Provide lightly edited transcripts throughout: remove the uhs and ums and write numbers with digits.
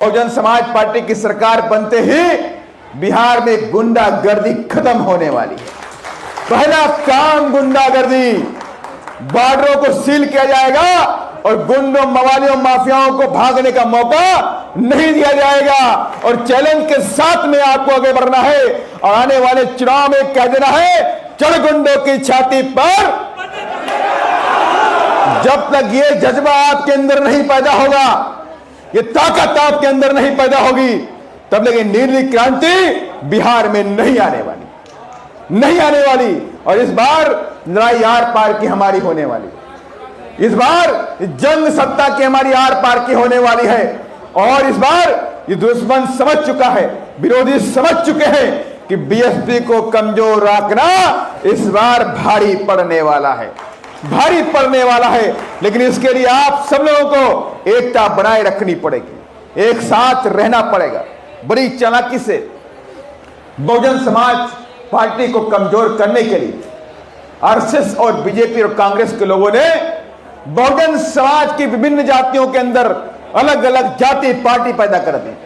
Bahujan Samaj party की सरकार बनते ही बिहार में गुंडागर्दी खत्म होने वाली है। पहला काम गुंडागर्दी, बॉर्डरों को सील किया जाएगा और गुंडों, मवालियों, माफियाओं को भागने का मौका नहीं दिया जाएगा। और चैलेंज के साथ में आपको आगे बढ़ना है और आने वाले चुनाव में कह देना है, चढ़ गुंडों की छाती पर। जब तक ये जज्बा आपके अंदर नहीं पैदा होगा, ये ताकत आपके अंदर नहीं पैदा होगी, तब लेकिन नीली क्रांति बिहार में नहीं आने वाली। और इस बार लड़ाई आर पार की हमारी होने वाली, इस बार जंग सत्ता की हमारी आर पार की होने वाली है। और इस बार ये दुश्मन समझ चुका है, विरोधी समझ चुके हैं कि बीएसपी को कमजोर रखना इस बार भारी पड़ने वाला है। लेकिन इसके लिए आप सब लोगों को एकता बनाए रखनी पड़ेगी, एक साथ रहना पड़ेगा। बड़ी चालाकी से बहुजन समाज पार्टी को कमजोर करने के लिए आरएसएस और बीजेपी और कांग्रेस के लोगों ने बहुजन समाज की विभिन्न जातियों के अंदर अलग अलग जाति पार्टी पैदा कर दी।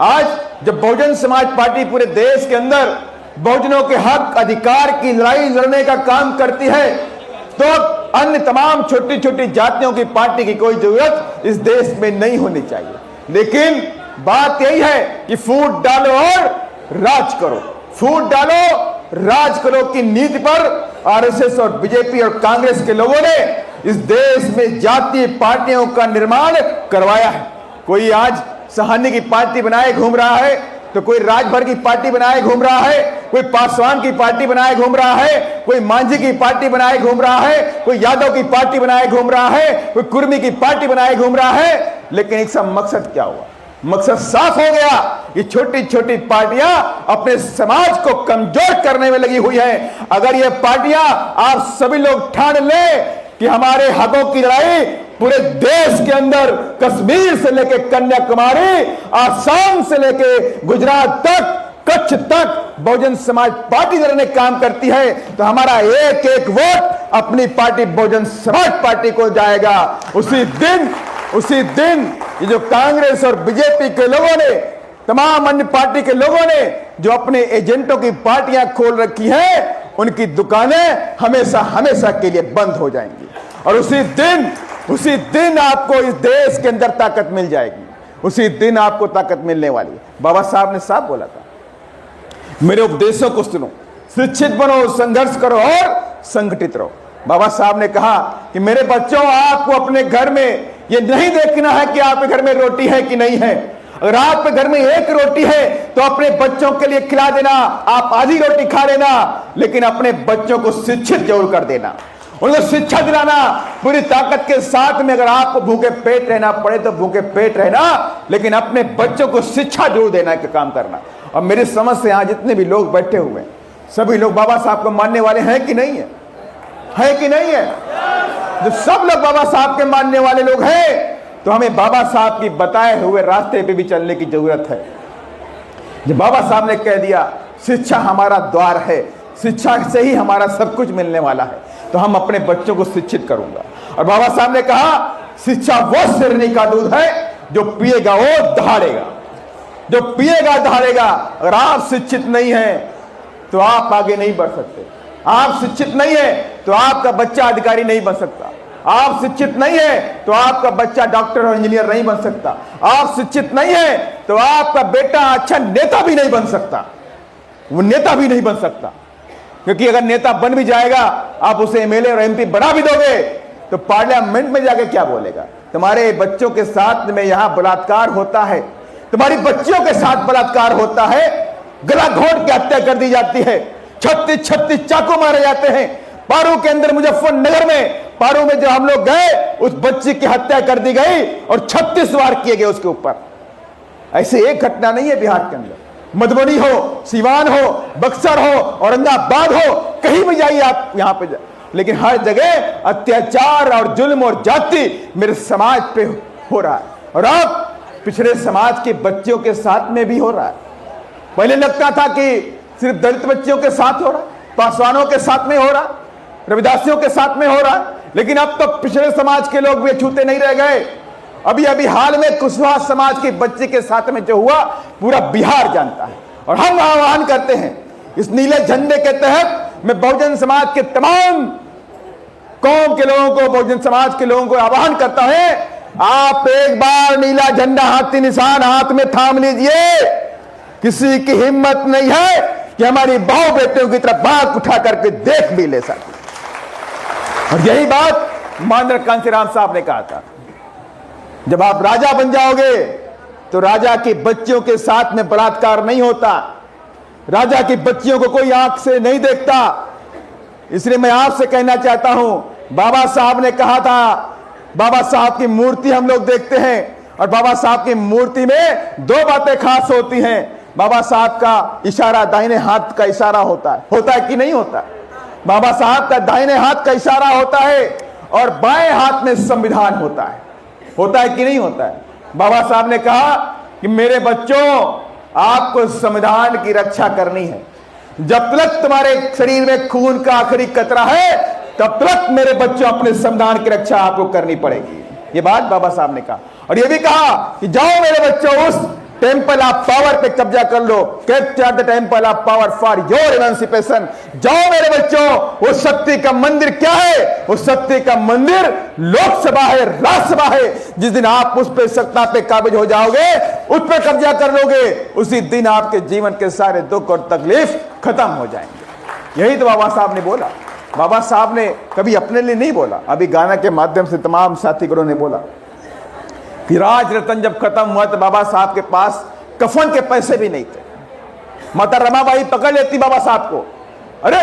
आज जब बहुजन समाज पार्टी पूरे देश के अंदर बहुजनों के हक अधिकार की लड़ाई लड़ने का काम करती है, तो अन्य तमाम छोटी छोटी जातियों की पार्टी की कोई जरूरत इस देश में नहीं होनी चाहिए। लेकिन बात यही है कि फूट डालो और राज करो, फूट डालो राज करो की नीति पर आरएसएस और बीजेपी और कांग्रेस के लोगों ने इस देश में जातीय पार्टियों का निर्माण करवाया है। कोई आज सहानी की पार्टी बनाए घूम रहा है, तो कोई राजभर की पार्टी बनाए घूम रहा है, कोई पासवान की पार्टी बनाए घूम रहा है, कोई मांझी की पार्टी बनाए घूम रहा है, कोई यादव की पार्टी बनाए घूम रहा है, कोई कुर्मी की पार्टी बनाए घूम रहा है। लेकिन एक सब मकसद क्या हुआ? मकसद साफ हो गया कि छोटी छोटी पार्टियां अपने समाज को कमजोर करने में लगी हुई है। अगर ये पार्टियां, आप सभी लोग ठान ले कि हमारे हकों की लड़ाई पूरे देश के अंदर, कश्मीर से लेके कन्याकुमारी, आसाम से लेके गुजरात तक, कच्छ तक बहुजन समाज पार्टी लड़ने काम करती है, तो हमारा एक एक वोट अपनी पार्टी बहुजन समाज पार्टी को जाएगा। उसी दिन ये जो कांग्रेस और बीजेपी के लोगों ने, तमाम अन्य पार्टी के लोगों ने जो अपने एजेंटों की पार्टियां खोल रखी हैं, उनकी दुकानें हमेशा के लिए बंद हो जाएंगी। और उसी दिन आपको इस देश के अंदर ताकत मिल जाएगी, उसी दिन आपको ताकत मिलने वाली है। बाबा साहब ने साफ बोला था, मेरे उपदेशों को सुनो, शिक्षित बनो, संघर्ष करो और संगठित रहो। बाबा साहब ने कहा कि मेरे बच्चों, आपको अपने घर में ये नहीं देखना है कि आपके घर में रोटी है कि नहीं है। अगर आपके घर में एक रोटी है तो अपने बच्चों के लिए खिला देना, आप आधी रोटी खा लेना, लेकिन अपने बच्चों को शिक्षित जरूर कर देना, उनको शिक्षा दिलाना पूरी ताकत के साथ में। अगर आपको भूखे पेट रहना पड़े तो भूखे पेट रहना, लेकिन अपने बच्चों को शिक्षा जरूर देना का काम करना। और मेरी समझ से यहाँ जितने भी लोग बैठे हुए हैं, सभी लोग बाबा साहब को मानने वाले हैं कि नहीं है? जो सब लोग बाबा साहब के मानने वाले लोग हैं, तो हमें बाबा साहब की बताए हुए रास्ते पे भी चलने की जरूरत है। जब बाबा साहब ने कह दिया शिक्षा हमारा द्वार है, शिक्षा से ही हमारा सब कुछ मिलने वाला है, तो हम अपने बच्चों को शिक्षित करूंगा। और बाबा साहब ने कहा शिक्षा वो शेरनी का दूध है जो पिएगा वो दहाड़ेगा, जो पिएगा दहाड़ेगा। अगर आप शिक्षित नहीं हैं तो आप आगे नहीं बढ़ सकते। आप शिक्षित नहीं है तो आपका बच्चा अधिकारी नहीं बन सकता। आप शिक्षित नहीं है तो आपका बच्चा डॉक्टर और इंजीनियर नहीं बन सकता। आप शिक्षित नहीं है तो आपका बेटा अच्छा नेता भी नहीं बन सकता, वो नेता भी नहीं बन सकता। क्योंकि अगर नेता बन भी जाएगा, आप उसे एमएलए और एमपी बना भी दोगे, तो पार्लियामेंट में जाके क्या बोलेगा? तुम्हारे बच्चों के साथ में यहां बलात्कार होता है, तुम्हारी बच्चियों के साथ बलात्कार होता है, गला घोट के हत्या कर दी जाती है, 36 चाकू मारे जाते हैं। पारू के अंदर, मुजफ्फरनगर में पारू में जो हम लोग गए, उस बच्ची की हत्या कर दी गई और 36 वार किए गए उसके ऊपर। ऐसे एक घटना नहीं है बिहार के अंदर। मधुबनी हो, सिवान हो, बक्सर हो, औरंगाबाद हो, कहीं भी जाइए आप, यहां पे लेकिन हर जगह अत्याचार और जुल्म और जाति मेरे समाज पे हो रहा है। और अब पिछड़े समाज के बच्चों के साथ में भी हो रहा है। पहले लगता था कि सिर्फ दलित बच्चियों के साथ हो रहा, पासवानों के साथ में हो रहा, रविदासियों के साथ में हो रहा, लेकिन अब तो पिछड़े समाज के लोग भी अछूते नहीं रह गए। अभी अभी हाल में कुशवाहा समाज की बच्ची के साथ में जो हुआ पूरा बिहार जानता है। और हम आह्वान करते हैं इस नीले झंडे के तहत मैं बहुजन समाज के तमाम कौम के लोगों को, बहुजन समाज के लोगों को आह्वान करता है, आप एक बार नीला झंडा हाथी निशान हाथ में थाम लीजिए। किसी की हिम्मत नहीं है कि हमारी बहू बेटियों की तरफ बात उठा करके देख भी ले सके। और यही बात माननीय कांशीराम साहब ने कहा था, जब आप राजा बन जाओगे तो राजा की बच्चियों के साथ में बलात्कार नहीं होता, राजा की बच्चियों को कोई आंख से नहीं देखता। इसलिए मैं आपसे कहना चाहता हूं, बाबा साहब ने कहा था, बाबा साहब की मूर्ति हम लोग देखते हैं और बाबा साहब की मूर्ति में दो बातें खास होती हैं। बाबा साहब का इशारा दाहिने हाथ का इशारा होता है कि नहीं होता? बाबा साहब का दाहिने हाथ का इशारा होता है और बाएं हाथ में संविधान होता है कि नहीं होता है? बाबा साहब ने कहा कि मेरे बच्चों, आपको संविधान की रक्षा करनी है। जब तक तुम्हारे शरीर में खून का आखिरी कतरा है तब तक मेरे बच्चों अपने संविधान की रक्षा आपको करनी पड़ेगी। ये बात बाबा साहब ने कहा। और ये भी कहा कि जाओ मेरे बच्चों, उस टेम्पल ऑफ पावर पे कब्जा कर लो, capture the temple of power for your emancipation. जाओ मेरे बच्चों, वो शक्ति का मंदिर क्या है? वो शक्ति का मंदिर लोकसभा है, राज्यसभा है। जिस दिन आप उस पे सत्ता पे काबिज हो जाओगे, उस पे कब्जा कर लोगे, उसी दिन आपके जीवन के सारे दुख और तकलीफ खत्म हो जाएंगे। यही तो बाबा साहब ने बोला। बाबा साहब ने कभी अपने लिए नहीं बोला, अभी गाना के माध्यम से तमाम साथीगणों ने बोला कि राज रतन जब खत्म हुआ तो बाबा साहब के पास कफन के पैसे भी नहीं थे। माता रमाबाई पकड़ लेती बाबा साहब को, अरे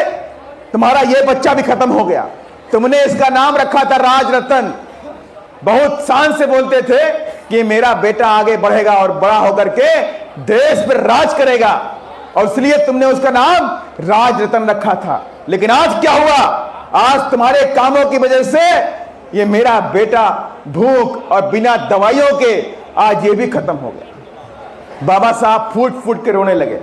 तुम्हारा ये बच्चा भी खत्म हो गया, तुमने इसका नाम रखा था राज रतन। बहुत शान से बोलते थे कि मेरा बेटा आगे बढ़ेगा और बड़ा होकर के देश पर राज करेगा, और इसलिए तुमने उसका नाम राज रतन रखा था। लेकिन आज क्या हुआ? आज तुम्हारे कामों की वजह से ये मेरा बेटा भूख और बिना दवाइयों के आज ये भी खत्म हो गया। बाबा साहब फूट फूट के रोने लगे।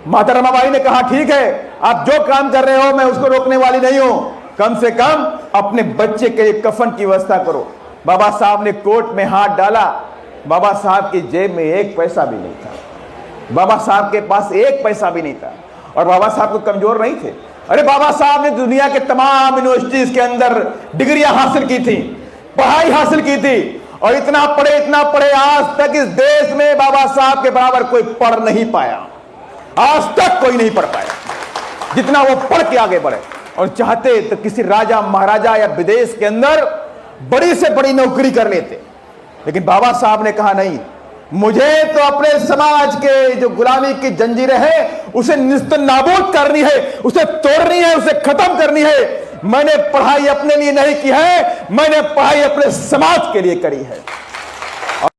माता रमाबाई ने कहा, ठीक है, आप जो काम कर रहे हो मैं उसको रोकने वाली नहीं हूं, कम से कम अपने बच्चे के कफन की व्यवस्था करो। बाबा साहब ने कोट में हाथ डाला। बाबा साहब की जेब में एक पैसा भी नहीं था। बाबा साहब के पास एक पैसा भी नहीं था। और बाबा साहब को कमजोर नहीं थे। अरे बाबा साहब ने दुनिया के तमाम यूनिवर्सिटीज के अंदर डिग्रियां हासिल की थी, पढ़ाई हासिल की थी, और इतना पढ़े आज तक इस देश में बाबा साहब के बराबर कोई पढ़ नहीं पाया। आज तक कोई नहीं पढ़ पाया जितना वो पढ़ के आगे बढ़े। और चाहते तो किसी राजा महाराजा या विदेश के अंदर बड़ी से बड़ी नौकरी कर लेते, लेकिन बाबा साहब ने कहा, नहीं, मुझे तो अपने समाज के जो गुलामी की जंजीरें हैं उसे निस्त नाबूद करनी है, उसे तोड़नी है, उसे खत्म करनी है। मैंने पढ़ाई अपने लिए नहीं की है, मैंने पढ़ाई अपने समाज के लिए करी है।